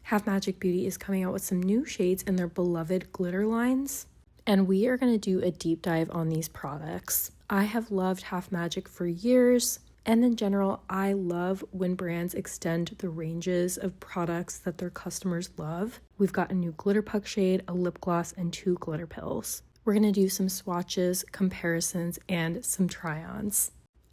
Half Magic Beauty is coming out with some new shades in their beloved glitter lines, and we are going to do a deep dive on these products. I have loved Half Magic for years, and in general, I love when brands extend the ranges of products that their customers love. We've got a new glitter puck shade, a lip gloss, and 2 glitter pills. We're going to do some swatches, comparisons, and some try-ons.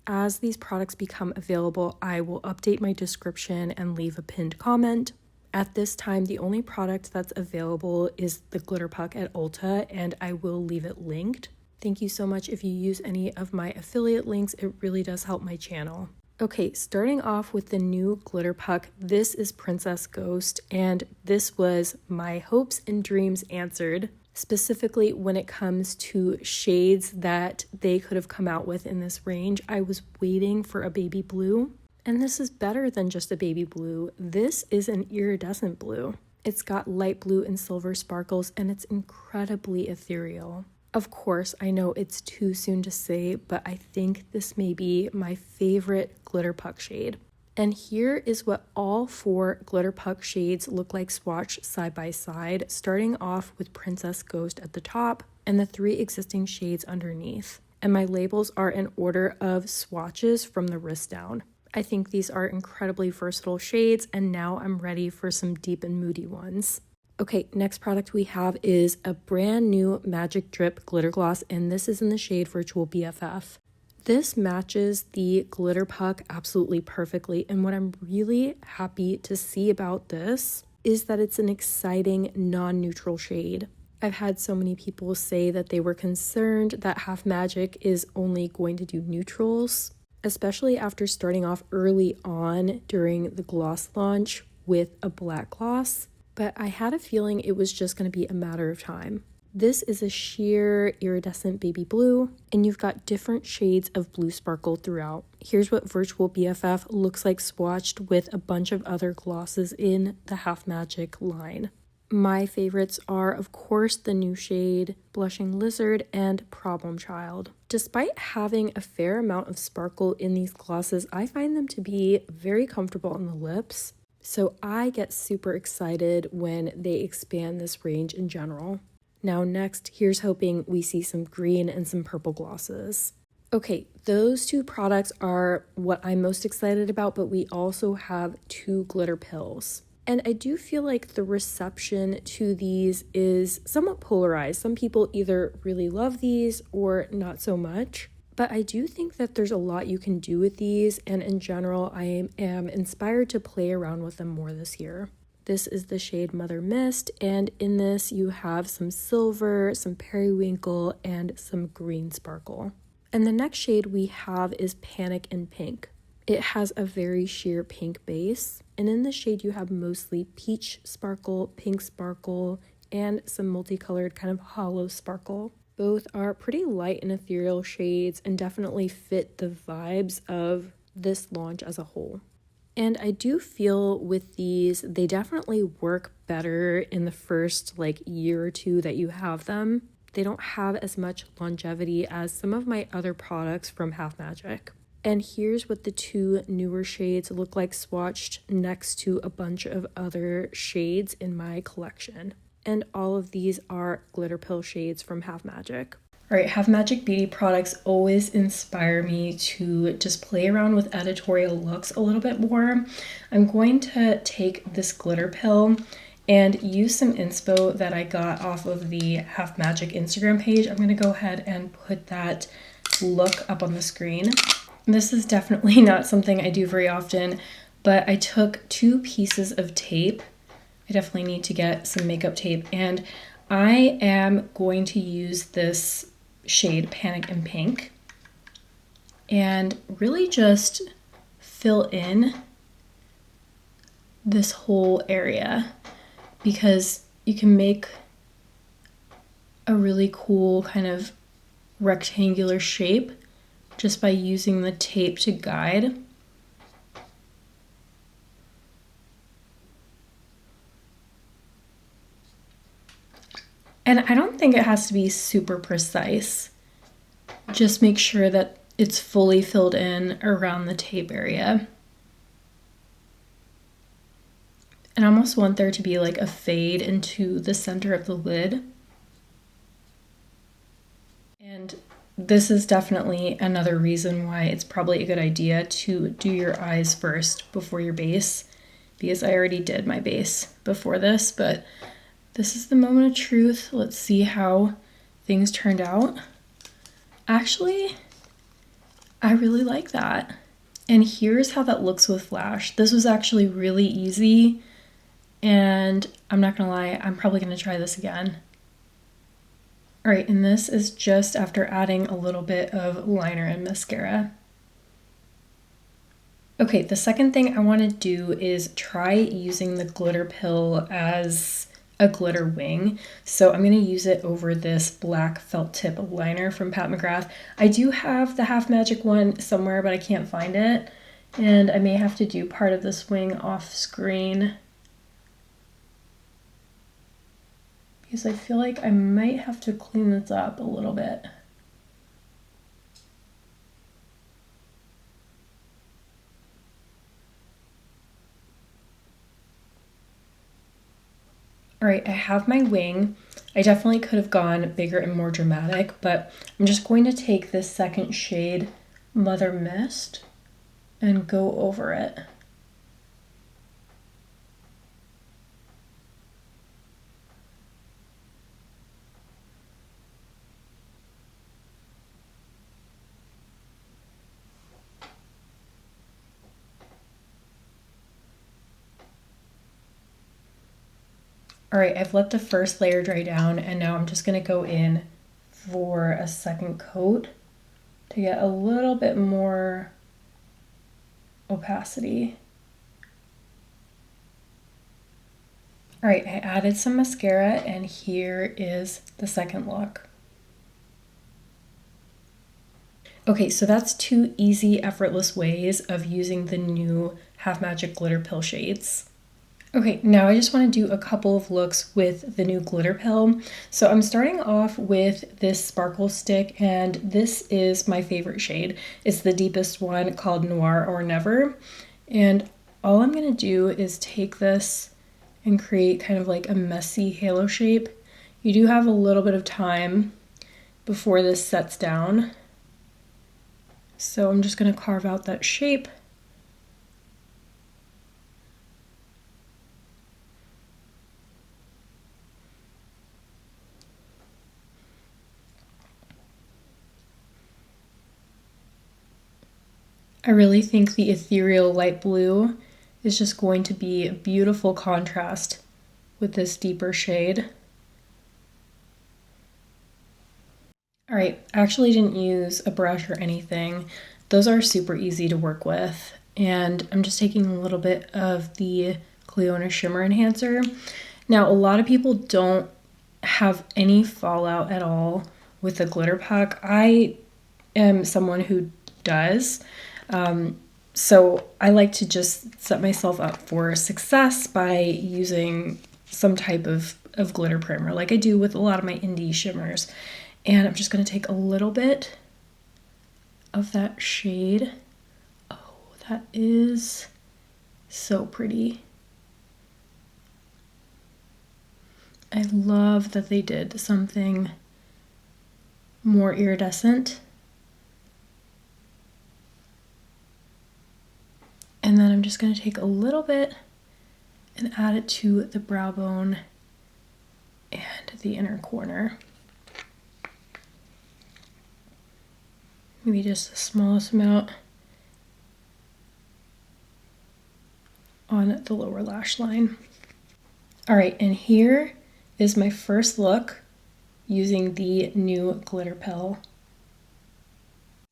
As these products become available, I will update my description and leave a pinned comment. At this time, the only product that's available is the glitter puck at Ulta, and I will leave it linked. Thank you so much if you use any of my affiliate links. It really does help my channel. Okay, starting off with the new glitter puck, this is Princess Ghost, and this was my hopes and dreams answered. Specifically, when it comes to shades that they could have come out with in this range, I was waiting for a baby blue. And this is better than just a baby blue. This is an iridescent blue. It's got light blue and silver sparkles, and it's incredibly ethereal. Of course, I know it's too soon to say, but I think this may be my favorite glitter puck shade. And here is what all 4 glitter puck shades look like swatched side by side, starting off with Princess Ghost at the top and the 3 existing shades underneath. And my labels are in order of swatches from the wrist down. I think these are incredibly versatile shades, and now I'm ready for some deep and moody ones. Okay, next product we have is a brand new Magic Drip glitter gloss, and this is in the shade Virtual BFF. This matches the glitter puck absolutely perfectly, and what I'm really happy to see about this is that it's an exciting non-neutral shade. I've had so many people say that they were concerned that Half Magic is only going to do neutrals, especially after starting off early on during the gloss launch with a black gloss, but I had a feeling it was just going to be a matter of time. This is a sheer iridescent baby blue, and you've got different shades of blue sparkle throughout. Here's what Virtual BFF looks like swatched with a bunch of other glosses in the Half Magic line. My favorites are, of course, the new shade Blushing Lizard and Problem Child. Despite having a fair amount of sparkle in these glosses, I find them to be very comfortable on the lips, so I get super excited when they expand this range in general. Now next, here's hoping we see some green and some purple glosses. Okay, those 2 products are what I'm most excited about, but we also have 2 glitter pills. And I do feel like the reception to these is somewhat polarized. Some people either really love these or not so much. But I do think that there's a lot you can do with these, and in general, I am inspired to play around with them more this year. This is the shade Mother Mist, and in this you have some silver, some periwinkle, and some green sparkle. And the next shade we have is Panic in Pink. It has a very sheer pink base, and in this shade you have mostly peach sparkle, pink sparkle, and some multicolored kind of hollow sparkle. Both are pretty light and ethereal shades and definitely fit the vibes of this launch as a whole. And I do feel with these, they definitely work better in the first year or 2 that you have them. They don't have as much longevity as some of my other products from Half Magic. And here's what the 2 newer shades look like swatched next to a bunch of other shades in my collection. And all of these are glitter pill shades from Half Magic. Alright, Half Magic Beauty products always inspire me to just play around with editorial looks a little bit more. I'm going to take this glitter pill and use some inspo that I got off of the Half Magic Instagram page. I'm going to go ahead and put that look up on the screen. This is definitely not something I do very often, but I took 2 pieces of tape. I definitely need to get some makeup tape, and I am going to use this shade Panic in Pink and really just fill in this whole area, because you can make a really cool kind of rectangular shape just by using the tape to guide. And I don't think it has to be super precise. Just make sure that it's fully filled in around the tape area. And I almost want there to be like a fade into the center of the lid. And this is definitely another reason why it's probably a good idea to do your eyes first before your base, because I already did my base before this, but this is the moment of truth. Let's see how things turned out. Actually, I really like that. And here's how that looks with flash. This was actually really easy, and I'm not gonna lie, I'm probably gonna try this again. All right, and this is just after adding a little bit of liner and mascara. Okay, the second thing I want to do is try using the glitter pill as a glitter wing. So I'm going to use it over this black felt tip liner from Pat McGrath. I do have the Half Magic one somewhere, but I can't find it. And I may have to do part of this wing off screen, because I feel like I might have to clean this up a little bit. All right, I have my wing. I definitely could have gone bigger and more dramatic, but I'm just going to take this second shade, Mother Mist, and go over it. All right, I've let the first layer dry down, and now I'm just gonna go in for a second coat to get a little bit more opacity. All right, I added some mascara, and here is the second look. Okay, so that's 2 easy, effortless ways of using the new Half Magic glitter pill shades. Okay, now I just want to do a couple of looks with the new glitter pill. So I'm starting off with this sparkle stick, and this is my favorite shade. It's the deepest one, called Noir or Never. And all I'm going to do is take this and create kind of like a messy halo shape. You do have a little bit of time before this sets down. So I'm just going to carve out that shape. I really think the ethereal light blue is just going to be a beautiful contrast with this deeper shade. All right, I actually didn't use a brush or anything. Those are super easy to work with. And I'm just taking a little bit of the Clionadh Shimmer Enhancer. Now, a lot of people don't have any fallout at all with the glitter pack. I am someone who does. So I like to just set myself up for success by using some type of glitter primer, like I do with a lot of my indie shimmers. And I'm just going to take a little bit of that shade. Oh, that is so pretty. I love that they did something more iridescent. And then I'm just going to take a little bit and add it to the brow bone and the inner corner. Maybe just the smallest amount on the lower lash line. All right, and here is my first look using the new glitter pill.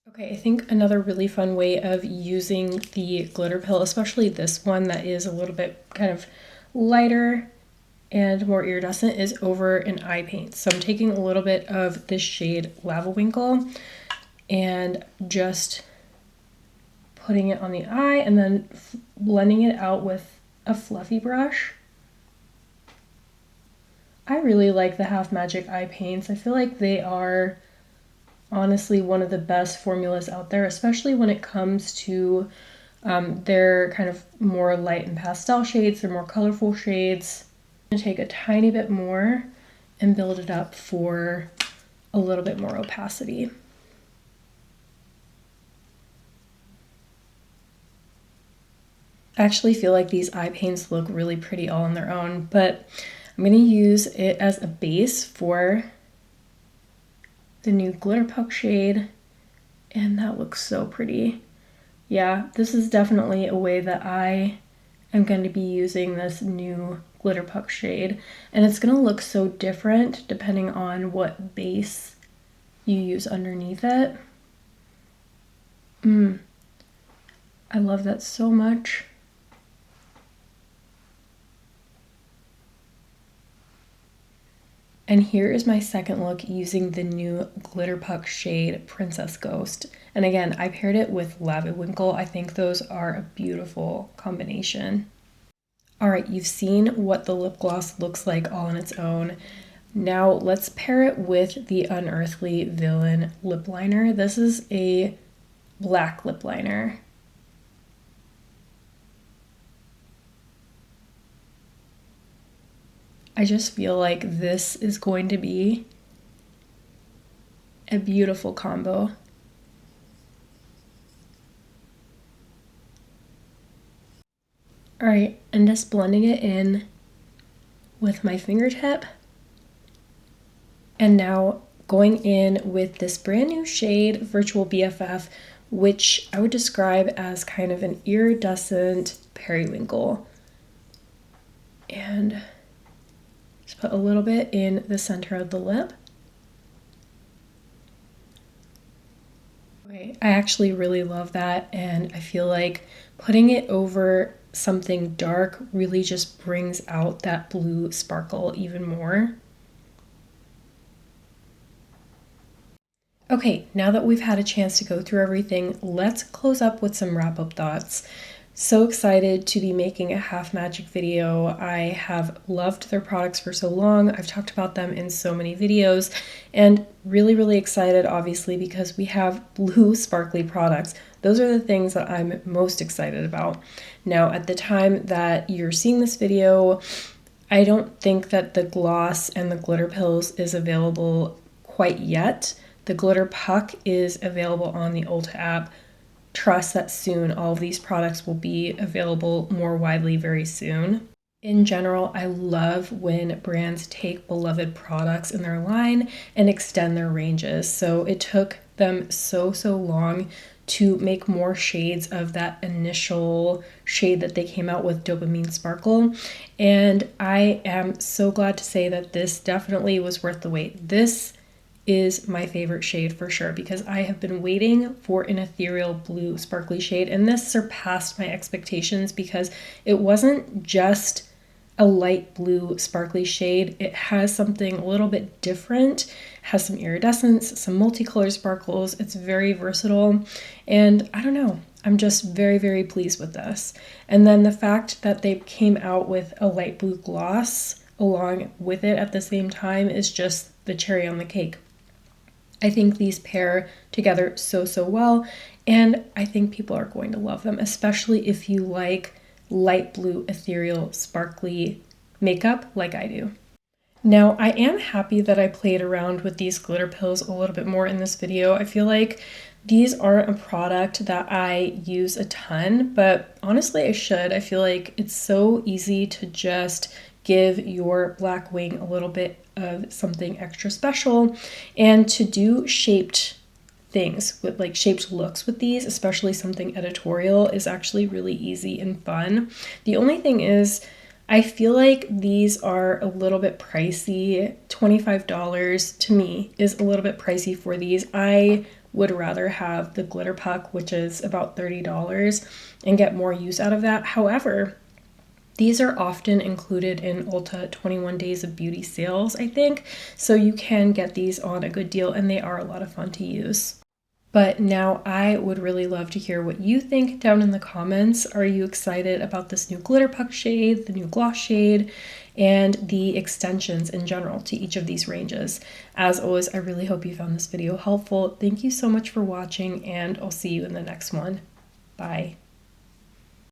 Okay, I think another really fun way of using the glitter pill, especially this one that is a little bit kind of lighter and more iridescent, is over an eye paint. So I'm taking a little bit of this shade Lava Winkle and just putting it on the eye and then blending it out with a fluffy brush. I really like the Half Magic eye paints. I feel like they are honestly one of the best formulas out there, especially when it comes to They're kind of more light and pastel shades. They're more colorful shades. I'm gonna take a tiny bit more and build it up for a little bit more opacity. I actually feel like these eye paints look really pretty all on their own, but I'm going to use it as a base for the new Glitter Puck shade, and that looks so pretty. Yeah, this is definitely a way that I am going to be using this new Glitter Puck shade, and it's going to look so different depending on what base you use underneath it. I love that so much. And here is my second look using the new Glitter Puck shade Princess Ghost. And again, I paired it with Lava Winkle. I think those are a beautiful combination. All right, you've seen what the lip gloss looks like all on its own. Now let's pair it with the Unearthly Villain lip liner. This is a black lip liner. I just feel like this is going to be a beautiful combo. All right, and just blending it in with my fingertip. And now going in with this brand new shade, Virtual BFF, which I would describe as kind of an iridescent periwinkle. And just put a little bit in the center of the lip. Okay, I actually really love that, and I feel like putting it over something dark really just brings out that blue sparkle even more. Okay, now that we've had a chance to go through everything, let's close up with some wrap-up thoughts. So excited to be making a Half Magic video. I have loved their products for so long. I've talked about them in so many videos, and really excited obviously because we have blue sparkly products. Those are the things that I'm most excited about. Now, at the time that you're seeing this video, I don't think that the gloss and the glitter pills is available quite yet. The Glitter Puck is available on the Ulta app. Trust that soon all of these products will be available more widely very soon. In general, I love when brands take beloved products in their line and extend their ranges. So it took them so long to make more shades of that initial shade that they came out with, Dopamine Sparkle. And I am so glad to say that this definitely was worth the wait. This is my favorite shade for sure because I have been waiting for an ethereal blue sparkly shade, and this surpassed my expectations because it wasn't just a light blue sparkly shade. It has something a little bit different, has some iridescence, some multicolor sparkles. It's very versatile, and I don't know, I'm just very pleased with this. And then the fact that they came out with a light blue gloss along with it at the same time is just the cherry on the cake. I think these pair together so well, and I think people are going to love them, especially if you like light blue, ethereal, sparkly makeup like I do. Now, I am happy that I played around with these glitter pills a little bit more in this video. I feel like these aren't a product that I use a ton, but honestly, I should. I feel like it's so easy to just give your black wing a little bit of something extra special, and to do shaped things with like shaped looks with these, especially something editorial, is actually really easy and fun. The only thing is, I feel like these are a little bit pricey. $25 to me is a little bit pricey for these. I would rather have the Glitter Puck, which is about $30, and get more use out of that. However, these are often included in Ulta 21 Days of Beauty sales, I think, so you can get these on a good deal, and they are a lot of fun to use. But now I would really love to hear what you think down in the comments. Are you excited about this new Glitter Puck shade, the new gloss shade, and the extensions in general to each of these ranges? As always, I really hope you found this video helpful. Thank you so much for watching, and I'll see you in the next one. Bye.